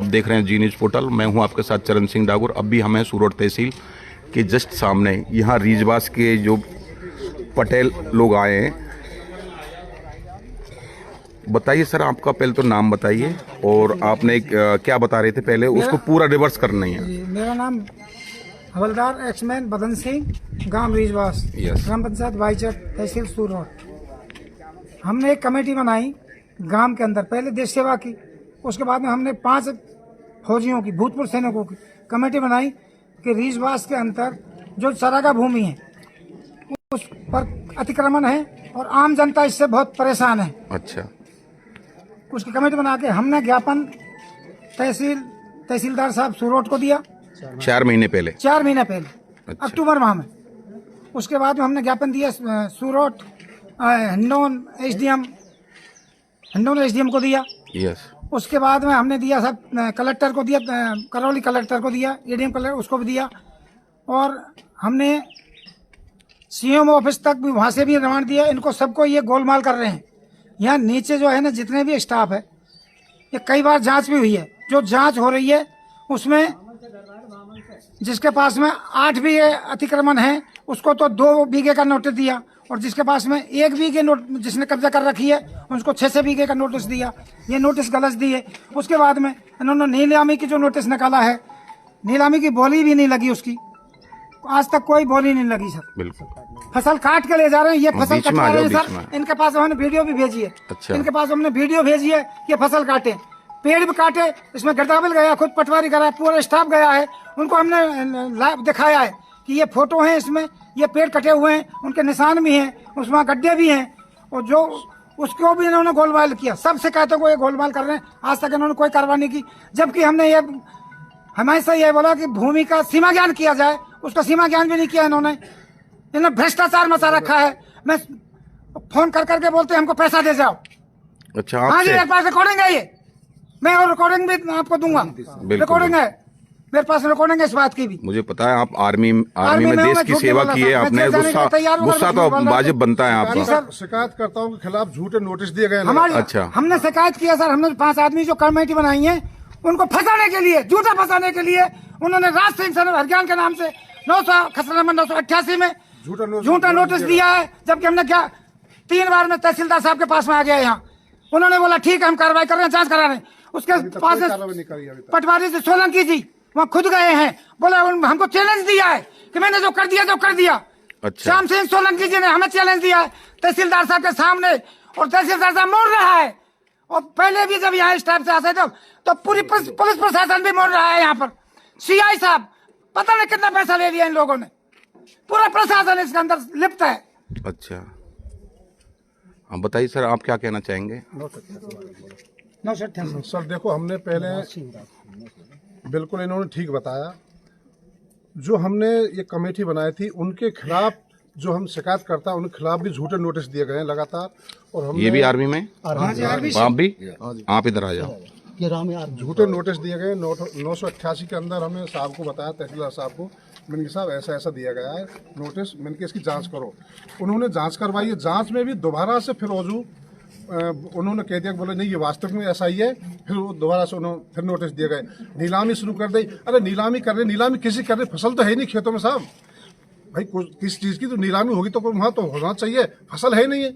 देख रहे हैं जी न्यूज पोर्टल। मैं हूं आपके साथ चरण सिंह डागुर। अभी हमें सूरोट तहसील के जस्ट सामने यहां रीजवास के जो पटेल लोग आए हैं। बताइए सर, आपका पहले तो नाम बताइए और आपने क्या बता रहे थे पहले, उसको पूरा रिवर्स करना ही है। मेरा नाम हवलदार एक्समैन बदन सिंह, गांव रीजवास, ग्राम पंचायत वाइचर, तहसील सूरोट। हमने एक कमेटी बनाई गांव के अंदर, पहले देश सेवा की, उसके बाद में हमने 5 फौजियों की, भूतपूर्व सैनिकों की कमेटी बनाई कि रीजवास के अंदर जो चरागाह भूमि है उस पर अतिक्रमण है और आम जनता इससे बहुत परेशान है। अच्छा। उसकी कमेटी बना के हमने ज्ञापन तहसीलदार साहब सूरोट को दिया 4 महीने पहले। 4 महीने पहले। अच्छा। अक्टूबर माह में। उसके बाद में हमने ज्ञापन दिया सूरोट हिंडौन एसडीएम को दिया। यस। उसके बाद में हमने दिया सब कलेक्टर को दिया, करौली कलेक्टर को दिया, एडीएम कलेक्टर उसको भी दिया, और हमने सीएम ऑफिस तक भी, वहां से भी रवाना दिया। इनको सबको ये गोलमाल कर रहे हैं। यहाँ नीचे जो है ना, जितने भी स्टाफ है, ये कई बार जांच भी हुई है। जो जांच हो रही है उसमें जिसके पास में 8 बीघे अतिक्रमण है उसको तो 2 बीघे का नोटिस दिया, और जिसके पास में 1 बीघे जिसने कब्जा कर रखी है उसको 6 बीघे का नोटिस दिया। ये नोटिस गलत दिए। उसके बाद में इन्होंने नीलामी की जो नोटिस निकाला है, नीलामी की बोली भी नहीं लगी उसकी, आज तक कोई बोली नहीं लगी सर। बिल्कुल। फसल काट के ले जा रहे हैं, ये फसल कटवा रहे हैं सर। इनके पास हमने वीडियो भी भेजी है। अच्छा। इनके पास हमने वीडियो भेजी है, ये फसल काटे, पेड़ भी काटे, इसमें गर्दाबिल गया, खुद पटवारी करा, पूरा स्टाफ गया है। उनको हमने दिखाया है कि ये फोटो है, इसमें ये पेड़ कटे हुए हैं, उनके निशान भी हैं, उसमें गड्ढे भी हैं, और जो उसको भी इन्होंने गोलमाल किया। सब शिकायतों को ये गोलमाल कर रहे हैं। आज तक इन्होंने कोई कार्रवाई नहीं की, जबकि हमने ये हमेशा ये बोला कि भूमि का सीमा ज्ञान किया जाए, उसका सीमा ज्ञान भी नहीं किया इन्होंने भ्रष्टाचार मचा रखा है। मैं फोन कर करके बोलते हैं हमको पैसा दे जाओ। अच्छा। हाँ जी, मेरे पास रिकॉर्डिंग है, ये मैं और रिकॉर्डिंग भी आपको दूंगा। रिकॉर्डिंग है मेरे पास, रिकॉर्डिंग है इस बात की भी। मुझे पता है आप आर्मी में देश की सेवा की है आपने। गुस्सा तो वाजिब बनता है आपका। शिकायतकर्ताओं के खिलाफ झूठे नोटिस दिए गए। अच्छा। हमने शिकायत किया सर। हमने 5 आदमी जो कमेटी बनाई है उनको फंसाने के लिए, झूठा फंसाने के लिए उन्होंने राज सिंह सर हरियाण के नाम से 988 में झूठा नोटिस दिया है। जबकि हमने क्या 3 बार में तहसीलदार साहब के पास में आ गया यहाँ। उन्होंने बोला ठीक है हम कार्रवाई कर रहे हैं, जांच करा रहे हैं। उसके पास पटवारी से सोलंकी जी वहाँ खुद गए हैं, बोला हमको चैलेंज दिया है कि मैंने जो कर दिया तो कर दिया। अच्छा। श्याम सिंह सोलंकी जी ने हमें चैलेंज दिया है तहसीलदार साहब के सामने, और तहसीलदार साहब मोड़ रहा है। और पहले भी जब यहाँ स्टाफ से आते थे तो पूरी पुलिस प्रशासन भी मोड़ रहा है। यहाँ पर सीआई साहब, पता नहीं कितना पैसा ले लिया इन लोगों ने, पूरा प्रशासन इसके अंदर लिप्त है। अच्छा, आप बताइए सर, आप क्या कहना चाहेंगे? सर देखो, हमने पहले बिल्कुल इन्होंने ठीक बताया। जो हमने ये कमेटी बनाई थी उनके खिलाफ जो हम शिकायत करता है उनके खिलाफ भी झूठे नोटिस दिए गए हैं लगातार। और हम ये भी आर्मी में आप भी, आप इधर आ जाओ। झूठे नोटिस दिए गए 988 के अंदर। हमने साहब को बताया, तहसीलदार साहब को, मैंने कहा साहब ऐसा ऐसा दिया गया है नोटिस, मैंने कहा इसकी जांच करो। उन्होंने जांच करवाई है। जांच में भी दोबारा से फिर उन्होंने कह दिया, बोले नहीं ये वास्तव में ऐसा ही है। फिर वो दोबारा से उन्होंने फिर नोटिस दिए गए, नीलामी शुरू कर दी। अरे नीलामी कर रहे, नीलामी किसी कर रहे, फसल तो है नहीं खेतों में साहब। भाई किस चीज की तो नीलामी होगी तो वहाँ तो होना चाहिए, फसल है नहीं है,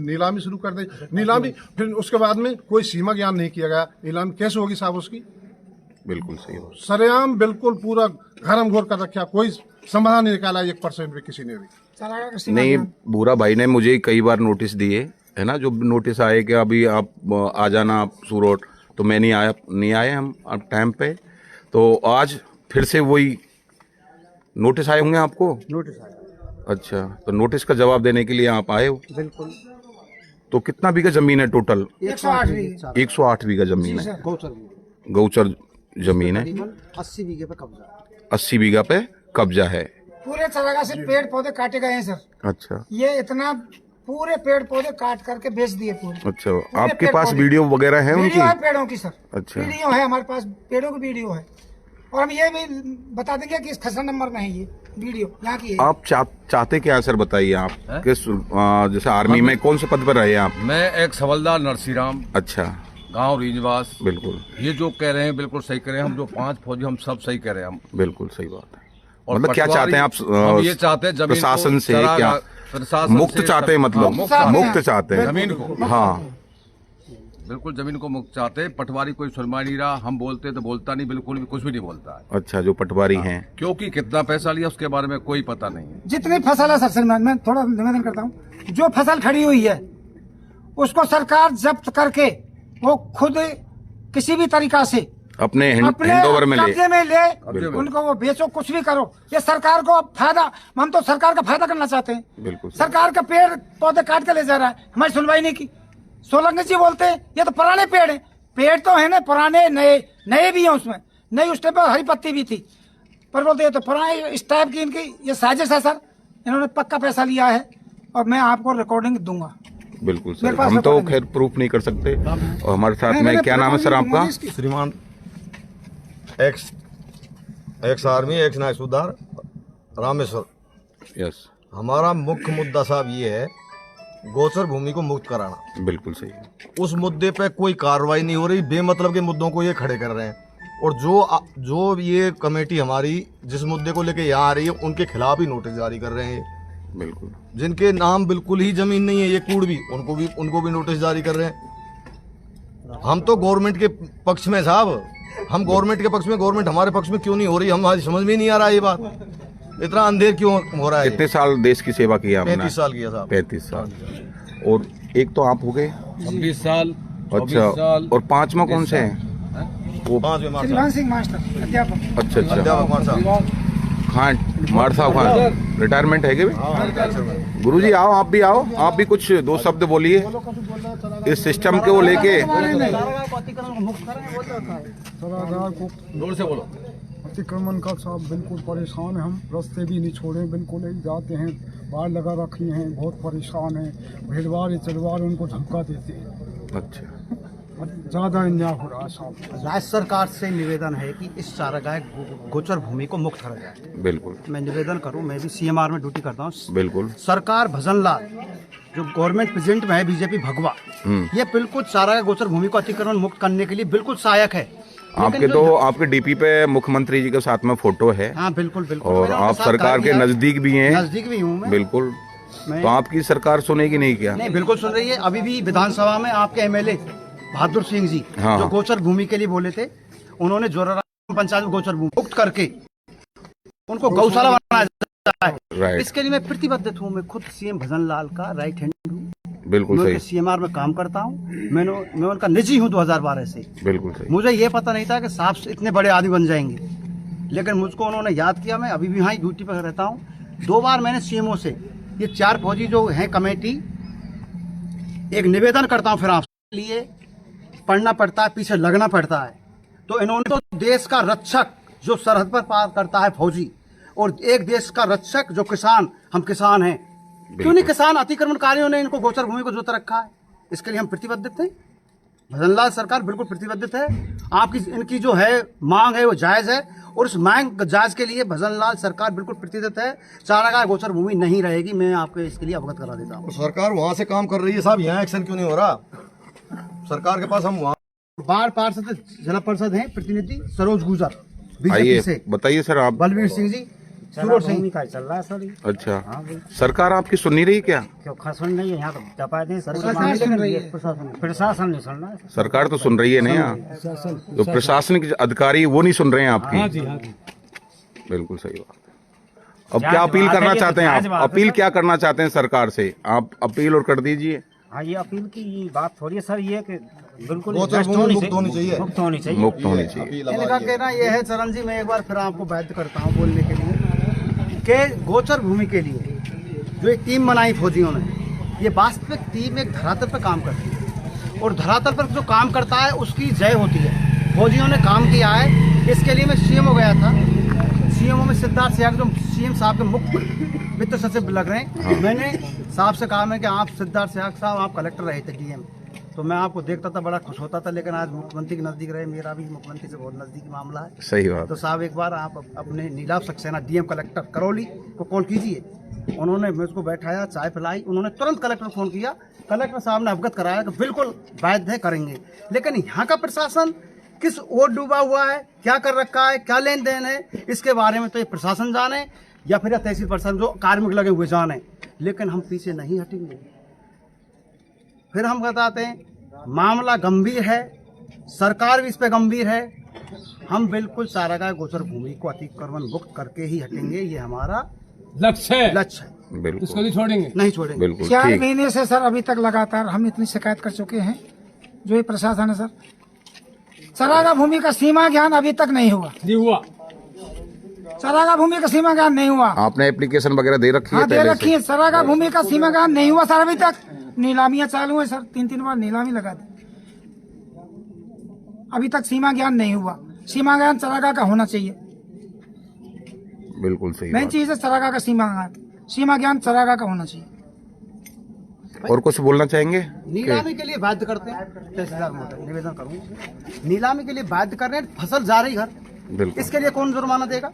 नीलामी शुरू कर दी। नीलामी फिर उसके बाद में कोई सीमा ज्ञान नहीं किया गया। नीलामी कैसे होगी साहब उसकी? बिल्कुल सही हो, सरेआम बिल्कुल पूरा घरम घोर कर रखा, कोई समाधान नहीं निकाला 1% भी किसी ने भी नहीं। बुरा भाई ने मुझे कई बार नोटिस दिए है ना, जो नोटिस आए कि अभी आप आ जाना आप सूरोट, तो मैं नहीं आए हम टाइम पे। तो आज फिर से वही नोटिस आए होंगे आपको? नोटिस आया। अच्छा, तो नोटिस का जवाब देने के लिए आप आए हो? बिल्कुल। तो कितना बीघा जमीन है टोटल? 108 बीघा जमीन है, गौचर जमीन है। 80 बीघे पे कब्जा, 80 बीघा पे कब्जा है। पूरे चरागाह से पेड़ पौधे काटे गए हैं सर। अच्छा। ये इतना पूरे पेड़ पौधे काट करके बेच दिए पूरे। अच्छा, आपके पास वीडियो वगैरह है उनकी? है पेड़ों की सर। अच्छा, वीडियो है हमारे पास, पेड़ों की वीडियो है। और हम ये भी बता देंगे कि इस खसरा नंबर में है ये वीडियो, यहाँ की है। आप चाहते क्या सर, बताइए आप किस जैसे आर्मी में कौन से पद पर रहे आप? मैं एक हवलदार नरसिंह राम। अच्छा। गांव रीजवास, बिल्कुल ये जो कह रहे हैं बिल्कुल सही कह रहे हैं। हम जो 5 फौजी हम सब सही कह रहे हैं हम। बिल्कुल सही बात है। और मतलब क्या पटवारी, चाहते हैं आप? हम ये चाहते हैं जमीन प्रशासन को से चरा- क्या प्रशासन मुक्त से चाहते हैं? मतलब मुक्त चाहते हैं जमीन को, हाँ बिल्कुल जमीन को मुक्त चाहते हैं। पटवारी कोई सुनवाई नहीं रहा, हम बोलते तो बोलता नहीं, बिल्कुल भी कुछ भी नहीं बोलता है। अच्छा, जो पटवारी हैं क्योंकि कितना पैसा लिया उसके बारे में कोई पता नहीं है। जितनी फसल है सर, श्रीमान मैं थोड़ा निवेदन करता हूँ, जो फसल खड़ी हुई है उसको सरकार जब्त करके वो खुद किसी भी तरीका से अपने अपने हैंडओवर में ले। कब्जे में ले, बिल्कुल। उनको वो बेचो, कुछ भी करो। ये सरकार को फायदा, हम तो सरकार का फायदा करना चाहते हैं। बिल्कुल। सरकार का पेड़ पौधे काट के ले जा रहा है, हमारी सुनवाई नहीं की। सोलंकी जी बोलते हैं ये तो पुराने पेड़ हैं। पेड़ तो है ना पुराने, नए भी हैं उसमें, नई उस टाइम पर हरी पत्ती भी थी, पर बोलते ये तो पुराने। इस टाइप की इनकी ये साजिश है सर, इन्होंने पक्का पैसा लिया है और मैं आपको रिकॉर्डिंग दूंगा। बिल्कुल मेरे सर, पास हम तो रिकॉर्डिंग खैर प्रूफ नहीं कर सकते। और हमारे साथ नहीं, में मैंने क्या नाम है सर आपका? इसकी। श्रीमान एक्स आर्मी एक्स नायक सुधार रामेश्वर। यस, हमारा मुख्य मुद्दा साहब ये है गोचर भूमि को मुक्त कराना। बिल्कुल सही है। उस मुद्दे पे कोई कार्रवाई नहीं हो रही, बेमतलब के मुद्दों को ये खड़े कर रहे हैं। और जो ये कमेटी हमारी जिस मुद्दे को लेके यहाँ आ रही है उनके खिलाफ ही नोटिस जारी कर रहे हैं। बिल्कुल, जिनके नाम बिल्कुल ही जमीन नहीं है, ये कूड़ भी उनको भी नोटिस जारी कर रहे हैं। हम तो गवर्नमेंट के पक्ष में साहब, हम गवर्नमेंट के पक्ष में, गवर्नमेंट हमारे पक्ष में क्यों नहीं हो रही, हमारी समझ में नहीं आ रहा ये बात। इतना अंधेर क्यों हो रहा है? कितने साल देश की सेवा की आपने? 35 साल किया साहब। 35 साल। और एक तो आप हो गए 26 साल, 24 अच्छा, साल। और 5वां कौन से हैं? वो 5वें मार श्रीमान सिंह मास्टर अध्यापक। अच्छा अच्छा, अध्यापक मार साहब। खान मार साहब खान रिटायरमेंट है क्या? गुरु जी आओ, आप भी आओ, आप भी कुछ 2 शब्द बोलिए इस सिस्टम के वो लेके। जोर से बोलो। अतिक्रमण का साहब बिल्कुल परेशान है हम, रास्ते भी नहीं छोड़े, बिल्कुल ही जाते हैं, बाढ़ लगा रखी हैं, बहुत परेशान हैं। भेड़वार चलवार उनको धमका देते हैं, अच्छा, ज़्यादा अन्याय हो रहा है साहब। राज्य सरकार से निवेदन है कि इस चारागाह गोचर भूमि को मुक्त करा जाए। बिल्कुल मैं निवेदन करूं, मैं भी सीएमआर में ड्यूटी करता हूं। बिल्कुल। सरकार भजन लाल जो गवर्नमेंट प्रेसिडेंट में है बीजेपी भगवा, ये बिल्कुल चारागाह गोचर भूमि को अतिक्रमण मुक्त करने के लिए बिल्कुल सहायक है। आपके तो आपके डीपी पे मुख्यमंत्री जी के साथ में फोटो है। हाँ बिल्कुल बिल्कुल। और मैंने उनके आप साथ सरकार काम के किया। नजदीक भी हैं। नजदीक भी हूँ मैं। बिल्कुल। तो आपकी सरकार सुनेगी नहीं क्या? नहीं बिल्कुल सुन रही है। अभी भी विधानसभा में आपके एमएलए बहादुर सिंह जी हाँ। जो गोचर भूमि के लिए बोले थे, उन्होंने जोराराम पंचायत में गोचर भूमि मुक्त करके उनको गौशाला बनाया जाए, राइट, इसके लिए मैं प्रतिबद्ध हूँ। मैं खुद सीएम भजन लाल का राइट हैंड हूँ। बिल्कुल मैं सही, सीएमआर में काम करता हूँ। मैं उनका निजी हूँ 2012 से। बिल्कुल सही। मुझे ये पता नहीं था कि साहब इतने बड़े आदमी बन जाएंगे, लेकिन मुझको उन्होंने याद किया। मैं अभी भी यहाँ ड्यूटी पर रहता हूँ। 2 बार मैंने सीएमओ से ये 4 फौजी जो हैं कमेटी, एक निवेदन करता हूँ फिर आपके लिए, पढ़ना पड़ता है, पीछे लगना पड़ता है। तो इन्होंने तो देश का रक्षक जो सरहद पर पार करता है फौजी, और एक देश का रक्षक जो किसान, हम किसान हैं, क्यों नहीं किसान अतिक्रमणकारियों ने इनको गोचर भूमि को जोत रखा है, इसके लिए हम प्रतिबद्ध थे। भजनलाल सरकार बिल्कुल प्रतिबद्ध है। आपकी इनकी जो है मांग है वो जायज है, और उस मांग जायज के लिए भजनलाल सरकार बिल्कुल प्रतिबद्ध है। चारागाह गोचर भूमि नहीं रहेगी, मैं आपको इसके लिए अवगत करा देता हूँ। सरकार वहाँ से काम कर रही है साहब, यहाँ एक्शन क्यों नहीं हो रहा? सरकार के पास हम वहाँ बाढ़ पार्षद जिला परिषद हैं प्रतिनिधि सरोज गुजर बीजेपी आइए से, बताइए सर आप। बलवीर सिंह जी, सुरोज सिंह। का चल रहा है सर, अच्छा, सरकार आपकी सुन नहीं रही क्या? क्यों खसन नहीं है यहाँ तो दबा दें सरकार नहीं सुन रही है। प्रशासन नहीं सुन रहा है। सरकार तो सुन रही है ना यहाँ, जो प्रशासनिक अधिकारी वो नहीं सुन रहे हैं आपकी। बिल्कुल सही बात है। अब क्या अपील करना चाहते हैं आप? अपील क्या करना चाहते हैं सरकार से? आप अपील और कर दीजिए। हाँ, ये अपील की ये बात थोड़ी है सर, ये कि बिल्कुल गोचर नष्ट भूमि मुक्त होनी चाहिए। मुक्त होनी चाहिए। मुक्त होनी चाहिए। इनका कहना यह है चरण जी, मैं एक बार फिर आपको बाध्य करता हूँ बोलने के लिए कि गोचर भूमि के लिए जो एक टीम बनाई फौजियों ने, ये वास्तविक टीम एक धरातल पर काम करती है, और धरातल पर जो काम करता है उसकी जय होती है। फौजियों ने काम किया है, इसके लिए मैं सीएमओ गया था। सीएमओ में सिद्धार्थ सियाग जो सीएम साहब के मुख्य वित्त सचिव लग रहे हैं, मैंने साहब से कहा मैं कि आप सिद्धार्थ सियाग साहब आप कलेक्टर रहे थे डीएम, तो मैं आपको देखता था बड़ा खुश होता था, लेकिन आज मुख्यमंत्री के नजदीक रहे, मेरा भी मुख्यमंत्री से बहुत नजदीकी मामला है। सही बात। तो साहब एक बार आप अपने नीलाभ सक्सेना डीएम कलेक्टर करौली को कॉल कीजिए। उन्होंने मुझको बैठाया, चाय पिलाई, उन्होंने तुरंत कलेक्टर फोन किया कलेक्टर साहब ने अवगत कराया कि बिल्कुल वैध है, करेंगे। लेकिन यहाँ का प्रशासन किस ओर डूबा हुआ है, क्या कर रखा है, क्या लेन देन है, इसके बारे में तो ये प्रशासन जाने या फिर तहसील प्रशासन जो कार्मिक लगे हुए जाने। लेकिन हम पीछे नहीं हटेंगे। फिर हम बताते हैं मामला गंभीर है, सरकार भी इस पे गंभीर है। हम बिल्कुल चारागाह गोचर भूमि को अतिक्रमण मुक्त करके ही हटेंगे, ये हमारा लक्ष्य है। बिल्कुल इसको नहीं छोड़ेंगे। नहीं छोड़ेंगे। बिल्कुल 4 ठीक। महीने से सर अभी तक लगातार हम इतनी शिकायत कर चुके हैं। जो ये प्रशासन है सर, चारागाह भूमि का सीमा ज्ञान अभी तक नहीं हुआ। चारागाह भूमि का सीमा ज्ञान नहीं हुआ। आपने एप्लीकेशन वगैरह दे रखी है हाँ, दे पहले रखी है। चारागाह भूमि का सीमा ज्ञान नहीं हुआ सर अभी तक। नीलामियां चालू है सर, 3-3 बार नीलामी लगा दी, अभी तक सीमा ज्ञान नहीं हुआ। सीमा ज्ञान चारागाह का होना चाहिए। बिल्कुल सही मेन बात। चीज है चारागाह का सीमा ज्ञान चारागाह का होना चाहिए। और कुछ बोलना चाहेंगे? नीलामी के लिए बाध्य करते हैं, तहसीलदार महोदय निवेदन करूंगा, नीलामी के लिए बाध्य कर रहे हैं, फसल जा रही घर, बिल्कुल इसके लिए कौन जुर्माना देगा?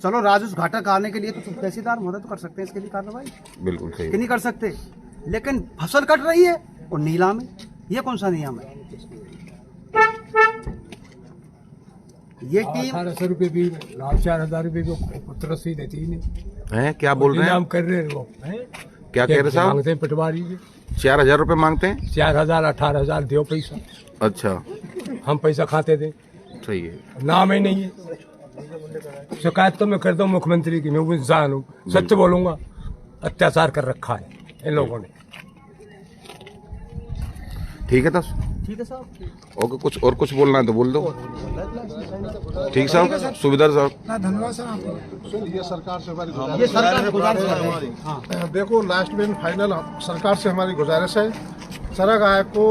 चलो राजस्व घाटा काटने के लिए तो तहसीलदार महोदय तो कर सकते हैं इसके लिए कार्रवाई, बिल्कुल सही। कि नहीं कर सकते। लेकिन फसल कट रही है और नीलामी, ये कौन सा नियम है? ये टीम 1800 रुपये भी 4,000 रुपये भी पुत्र से देती ही नहीं हैं? क्या बोल रहे हैं? नाम कर रहे हैं वो हैं? क्या कह रहे साहब? मांगते हैं पटवारी के 4,000 रुपए मांगते हैं? 4,000 18,000 दो पैसा, अच्छा, हम पैसा खाते थे, सही है। नाम ही नहीं है। शिकायत तो मैं करता हूँ मुख्यमंत्री की, मैं वो इंसान हूँ, सच बोलूंगा। अत्याचार कर रखा है इन लोगों ने। ठीक है तो ठीक है साहब। ओके, कुछ और कुछ बोलना है तो बोल दो। ठीक साहब, सुविधा साहब। धन्यवाद सर आपको। ये सरकार से हमारी गुजारिश ये सरकार से गुजारिश कर रहे हैं। हाँ। देखो लास्ट में फाइनल सरकार से हमारी गुजारिश है, चारागाह को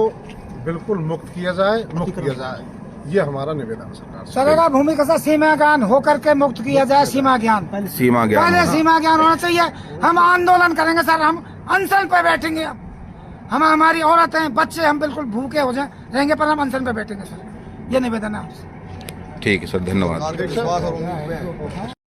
बिल्कुल मुक्त किया जाए, ये हमारा निवेदन है सरकार से। चारागाह भूमि का सीमा ज्ञान होकर के मुक्त किया जाए। सीमा ज्ञान सीमा ज्ञान पहले सीमा ज्ञान होना चाहिए। हम आंदोलन करेंगे सर, हम अनशन पे बैठेंगे। अब हम हमारी औरतें बच्चे हम बिल्कुल भूखे हो जाए रहेंगे, पर हम अनशन पे बैठेंगे सर, ये निवेदन है आपसे। ठीक है सर, धन्यवाद। विश्वास और उम्मीद पे